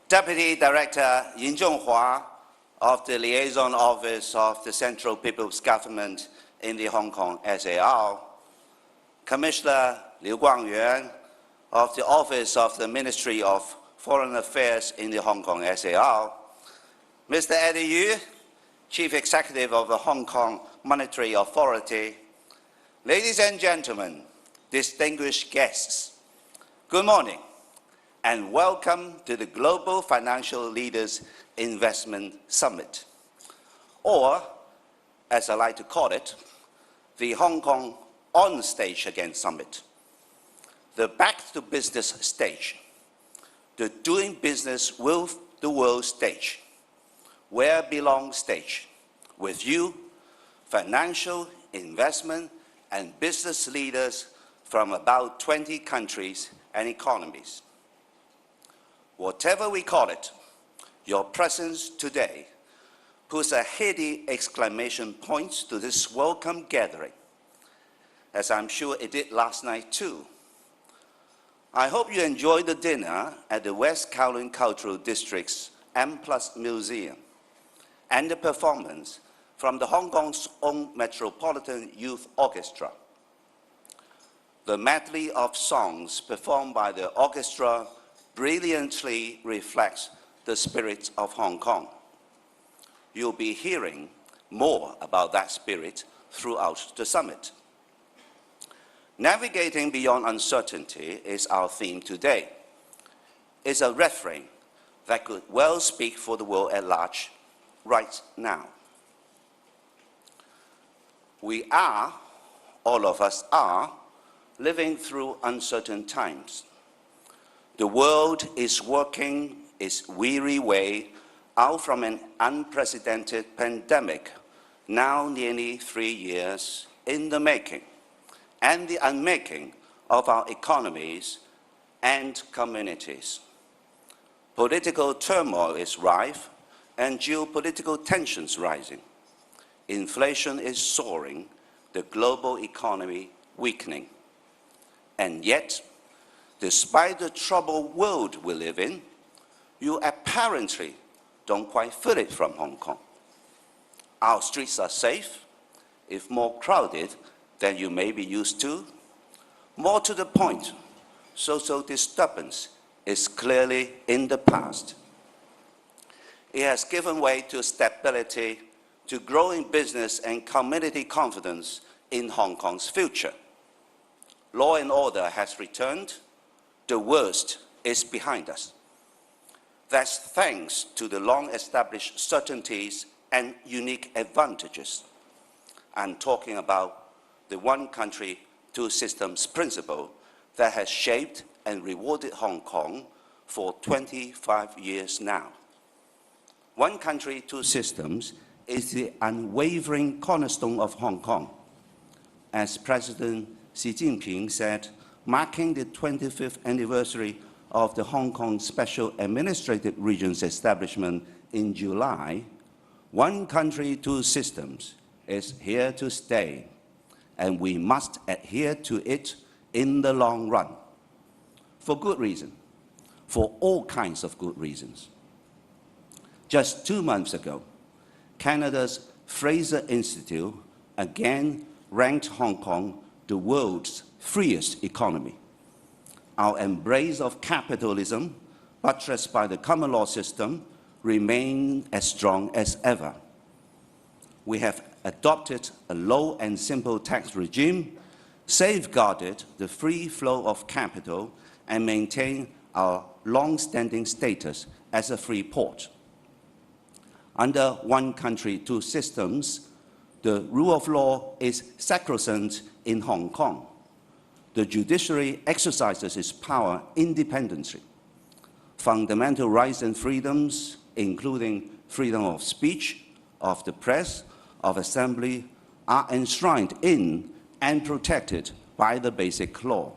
Deputy Director Yin Zhonghua of the Liaison Office of the Central People's Government in the Hong Kong SAR, Commissioner Liu Guangyuan of the Office of the Ministry of Foreign Affairs in the Hong Kong SAR, Mr. Eddie Yu, Chief Executive of the Hong Kong Monetary Authority, ladies and gentlemen, distinguished guests, good morning and welcome to the Global Financial Leaders Investment Summit, or, as I like to call it, the Hong Kong On Stage Again Summit, the Back to Business stage, the Doing Business with the World stage, Where Belong stage, with you, financial, investment, and business leaders from about 20 countries and economies. Whatever we call it, your presence today puts a heady exclamation point to this welcome gathering, as I'm sure it did last night too. I hope you enjoyed the dinner at the West Kowloon Cultural District's M+ Museum and the performance from the Hong Kong's own Metropolitan Youth Orchestra. The medley of songs performed by the orchestra brilliantly reflects the spirit of Hong Kong. You'll be hearing more about that spirit throughout the summit. Navigating beyond uncertainty is our theme today. It's a refrain that could well speak for the world at large right now. We are, all of us are, living through uncertain times. The world is working its weary way out from an unprecedented pandemic, now nearly 3 years in the making, and the unmaking of our economies and communities. Political turmoil is rife and geopolitical tensions rising. Inflation is soaring, the global economy weakening. And yet, despite the troubled world we live in, you apparently don't quite feel it from Hong Kong. Our streets are safe, if more crowded than you may be used to. More to the point, social disturbance is clearly in the past. It has given way to stability, to growing business and community confidence in Hong Kong's future. Law and order has returned. The worst is behind us. That's thanks to the long-established certainties and unique advantages. I'm talking about the one country, two systems principle that has shaped and rewarded Hong Kong for 25 years now. One country, two systems is the unwavering cornerstone of Hong Kong. As President Xi Jinping said, marking the 25th anniversary of the Hong Kong Special Administrative Region's establishment in July, one country, two systems is here to stay, and we must adhere to it in the long run. For good reason, for all kinds of good reasons. Just 2 months ago, Canada's Fraser Institute again ranked Hong Kong the world's freest economy. Our embrace of capitalism, buttressed by the common law system, remains as strong as ever. We have adopted a low and simple tax regime, safeguarded the free flow of capital, and maintained our long-standing status as a free port. Under one country, two systems, the rule of law is sacrosanct in Hong Kong. The judiciary exercises its power independently. Fundamental rights and freedoms, including freedom of speech, of the press, of assembly, are enshrined in and protected by the Basic Law.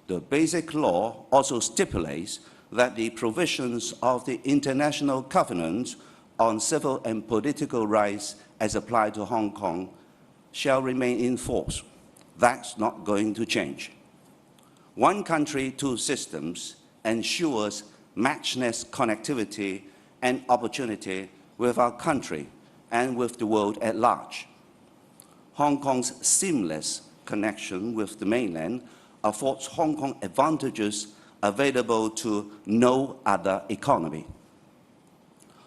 The Basic Law also stipulates that the provisions of the International Covenant on Civil and Political Rights as applied to Hong Kong shall remain in force. That's not going to change. One country, two systems ensures matchless connectivity and opportunity with our country and with the world at large. Hong Kong's seamless connection with the mainland affords Hong Kong advantages available to no other economy.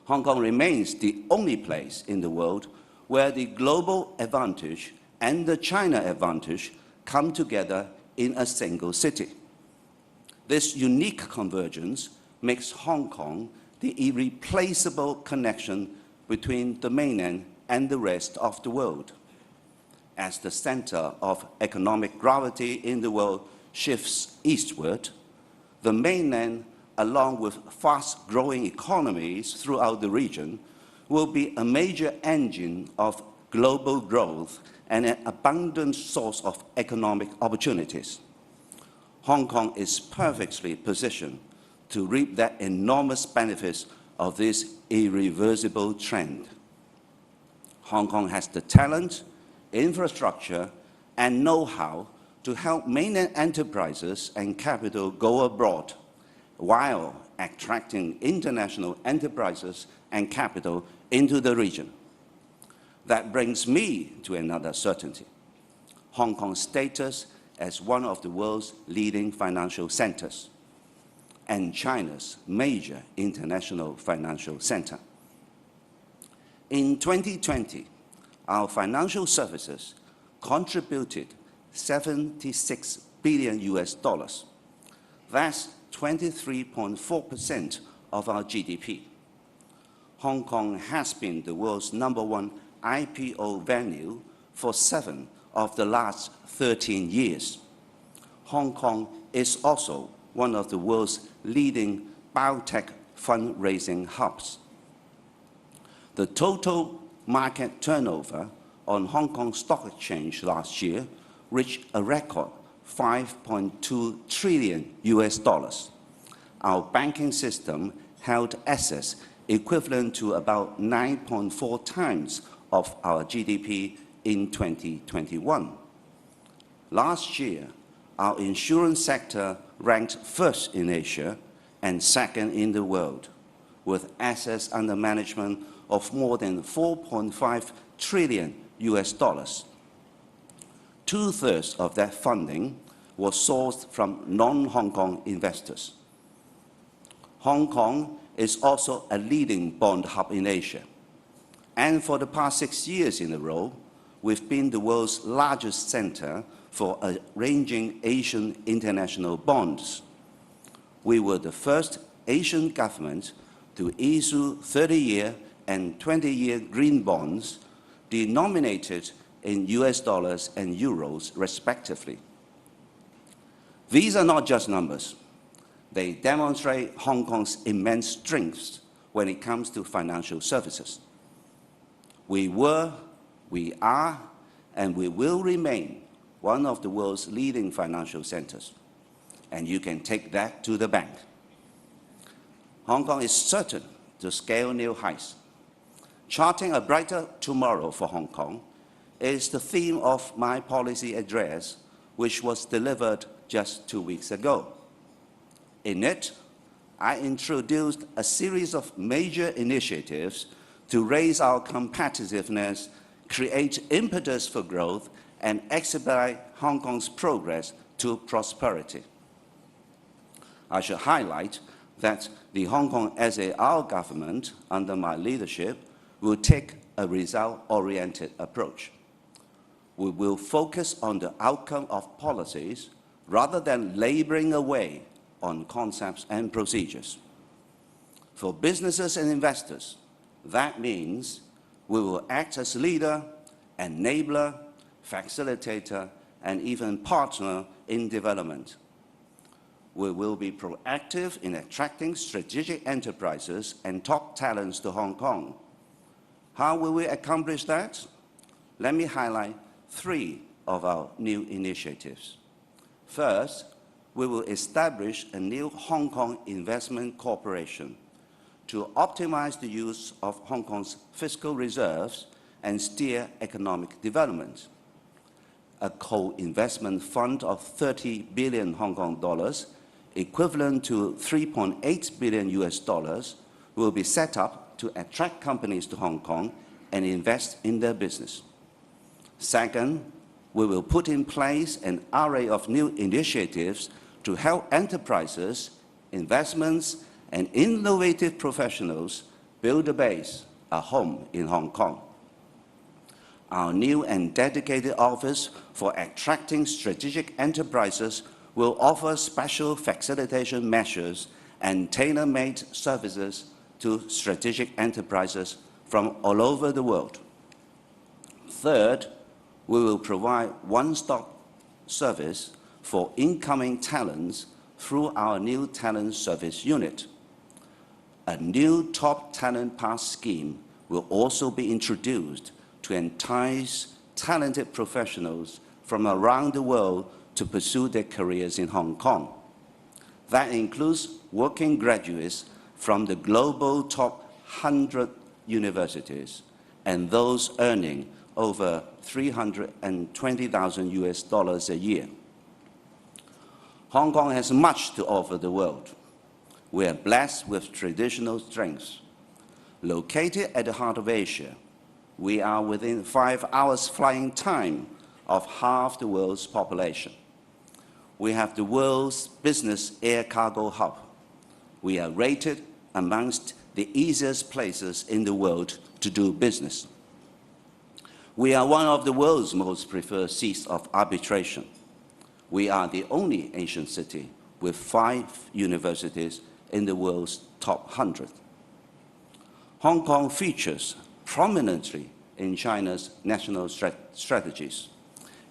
Hong Kong remains the only place in the world where the global advantage and the China advantage come together in a single city. This unique convergence makes Hong Kong the irreplaceable connection between the mainland and the rest of the world. As the center of economic gravity in the world shifts eastward, the mainland, along with fast-growing economies throughout the region, will be a major engine of global growth and an abundant source of economic opportunities. Hong Kong is perfectly positioned to reap the enormous benefits of this irreversible trend. Hong Kong has the talent, infrastructure, and know-how to help mainland enterprises and capital go abroad, while attracting international enterprises and capital into the region. That brings me to another certainty: Hong Kong's status as one of the world's leading financial centers and China's major international financial center. In 2020, our financial services contributed $76 billion. That's 23.4% of our GDP. Hong Kong has been the world's #1 IPO venue for 7 of the last 13 years. Hong Kong is also one of the world's leading biotech fundraising hubs. The total market turnover on Hong Kong Stock Exchange last year reached a record $5.2 trillion. Our banking system held assets equivalent to about 9.4 times of our GDP in 2021. Last year, our insurance sector ranked first in Asia and second in the world, with assets under management of more than $4.5 trillion. 2/3 of that funding was sourced from non-Hong Kong investors. Hong Kong is also a leading bond hub in Asia. And for the past 6 years in a row, we've been the world's largest center for arranging Asian international bonds. We were the first Asian government to issue 30-year and 20-year green bonds denominated in US dollars and euros, respectively. These are not just numbers. They demonstrate Hong Kong's immense strengths when it comes to financial services. We were, we are, and we will remain one of the world's leading financial centers. And you can take that to the bank. Hong Kong is certain to scale new heights. Charting a brighter tomorrow for Hong Kong is the theme of my policy address, which was delivered just 2 weeks ago. In it, I introduced a series of major initiatives to raise our competitiveness, create impetus for growth, and expedite Hong Kong's progress to prosperity. I should highlight that the Hong Kong SAR government, under my leadership, will take a result-oriented approach. We will focus on the outcome of policies rather than laboring away on concepts and procedures. For businesses and investors, that means we will act as leader, enabler, facilitator, and even partner in development. We will be proactive in attracting strategic enterprises and top talents to Hong Kong. How will we accomplish that? Let me highlight 3 of our new initiatives. First, we will establish a new Hong Kong Investment Corporation to optimize the use of Hong Kong's fiscal reserves and steer economic development. A co-investment fund of 30 billion Hong Kong dollars equivalent to $3.8 billion US, will be set up to attract companies to Hong Kong and invest in their business. Second, we will put in place an array of new initiatives to help enterprises, investments, and innovative professionals build a base, a home in Hong Kong. Our new and dedicated office for attracting strategic enterprises will offer special facilitation measures and tailor-made services to strategic enterprises from all over the world. Third, we will provide one-stop service for incoming talents through our new talent service unit. A new top talent pass scheme will also be introduced to entice talented professionals from around the world to pursue their careers in Hong Kong. That includes working graduates from the global top 100 universities and those earning over $320,000 US a year. Hong Kong has much to offer the world. We are blessed with traditional strengths. Located at the heart of Asia, we are within 5 hours flying time of half the world's population. We have the world's business air cargo hub. We are rated amongst the easiest places in the world to do business. We are one of the world's most preferred seats of arbitration. We are the only Asian city with 5 universities in the world's top 100. Hong Kong features prominently in China's national strategies,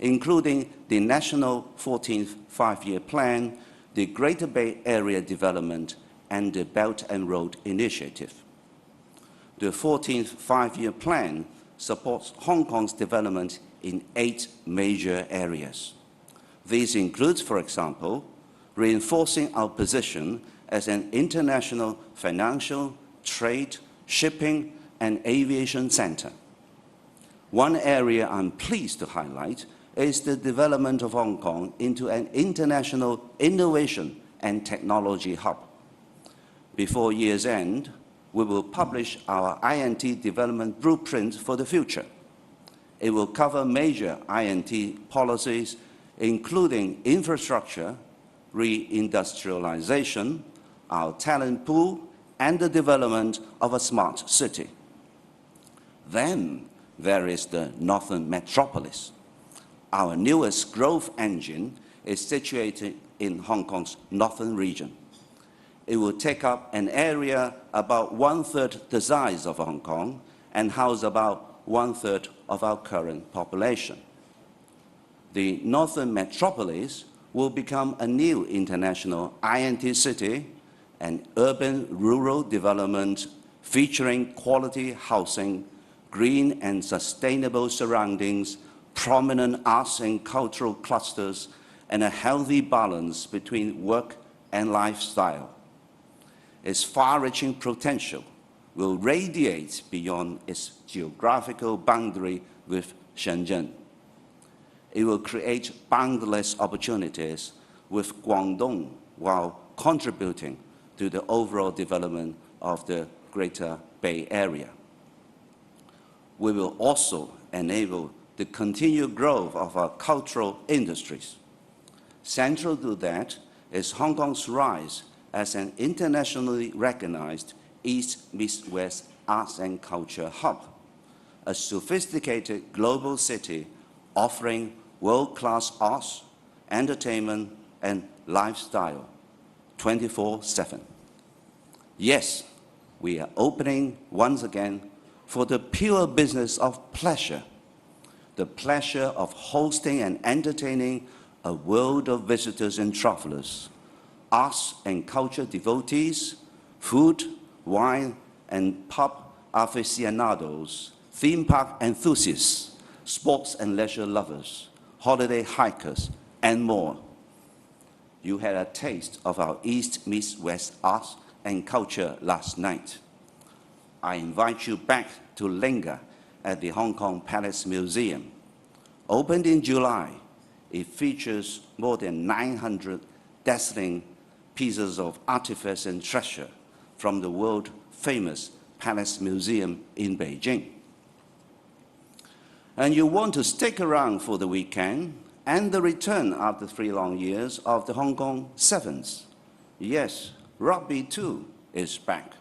including the National 14th Five-Year Plan, the Greater Bay Area Development, and the Belt and Road Initiative. The 14th Five-Year Plan supports Hong Kong's development in 8 major areas. These include, for example, reinforcing our position as an international financial, trade, shipping, and aviation center. One area I'm pleased to highlight is the development of Hong Kong into an international innovation and technology hub. Before year's end, we will publish our INT development blueprint for the future. It will cover major INT policies, including infrastructure, reindustrialization, our talent pool, and the development of a smart city. Then there is the Northern Metropolis. Our newest growth engine is situated in Hong Kong's northern region. It will take up an area about 1/3 the size of Hong Kong and house about 1/3 of our current population. The Northern Metropolis will become a new international INT city, an urban-rural development featuring quality housing, green and sustainable surroundings, prominent arts and cultural clusters, and a healthy balance between work and lifestyle. Its far-reaching potential will radiate beyond its geographical boundary with Shenzhen. It will create boundless opportunities with Guangdong while contributing to the overall development of the Greater Bay Area. We will also enable the continued growth of our cultural industries. Central to that is Hong Kong's rise as an internationally recognized East-West arts and culture hub, a sophisticated global city offering world-class arts, entertainment, and lifestyle 24/7. Yes, we are opening once again for the pure business of pleasure, the pleasure of hosting and entertaining a world of visitors and travelers, arts and culture devotees, food, wine, and pub aficionados, theme park enthusiasts, sports and leisure lovers, holiday hikers, and more. You had a taste of our East-West arts and culture last night. I invite you back to linger at the Hong Kong Palace Museum. Opened in July, it features more than 900 dazzling pieces of artifice and treasure from the world-famous Palace Museum in Beijing. And you want to stick around for the weekend and the return after 3 long years of the Hong Kong Sevens. Yes, rugby too is back,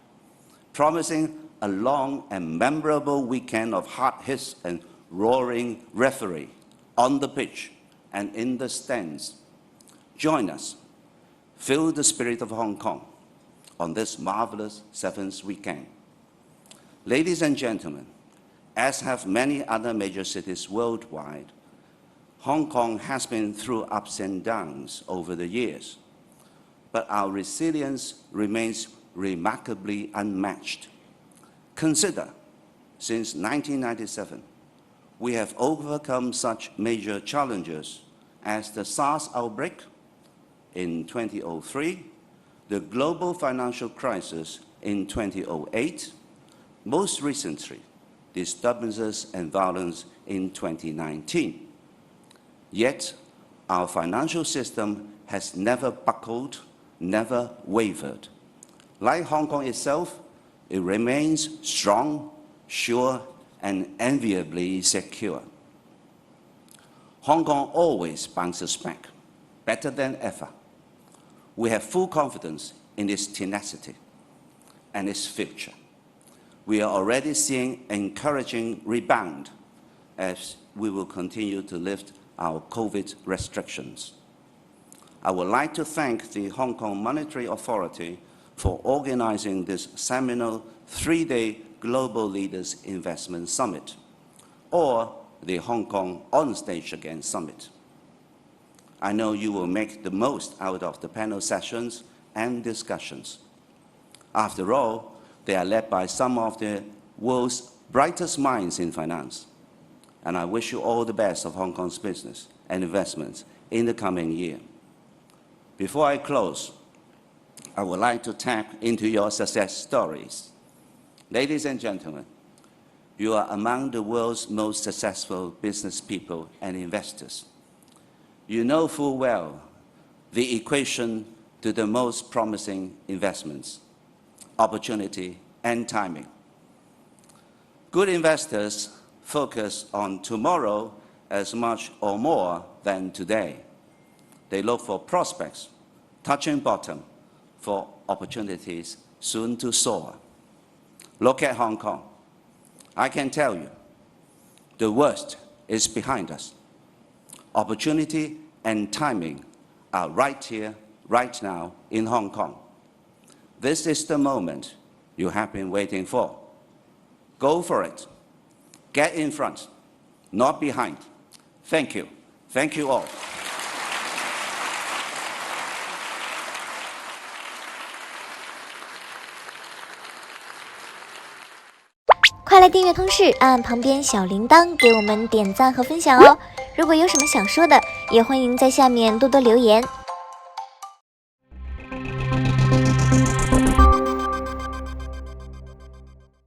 promising a long and memorable weekend of hard hits and roaring referee on the pitch and in the stands. Join us. Feel the spirit of Hong Kong on this marvelous Sevens weekend. Ladies and gentlemen, as have many other major cities worldwide, Hong Kong has been through ups and downs over the years, but our resilience remains remarkably unmatched. Consider, since 1997, we have overcome such major challenges as the SARS outbreak in 2003, the global financial crisis in 2008, most recently, disturbances and violence in 2019. Yet, our financial system has never buckled, never wavered. Like Hong Kong itself, it remains strong, sure, and enviably secure. Hong Kong always bounces back, better than ever. We have full confidence in its tenacity and its future. We are already seeing encouraging rebound as we will continue to lift our COVID restrictions. I would like to thank the Hong Kong Monetary Authority for organizing this seminal 3-day Global Leaders Investment Summit, or the Hong Kong On Stage Again Summit. I know you will make the most out of the panel sessions and discussions. After all, they are led by some of the world's brightest minds in finance. And I wish you all the best of Hong Kong's business and investments in the coming year. Before I close, I would like to tap into your success stories. Ladies and gentlemen, you are among the world's most successful business people and investors. You know full well the equation to the most promising investments: opportunity and timing. Good investors focus on tomorrow as much or more than today. They look for prospects touching bottom, for opportunities soon to soar. Look at Hong Kong. I can tell you, the worst is behind us. Opportunity and timing are right here, right now in Hong Kong. This is the moment you have been waiting for. Go for it. Get in front, not behind. Thank you. Thank you all. 快来订阅通识，按旁边小铃铛给我们点赞和分享哦！如果有什么想说的，也欢迎在下面多多留言。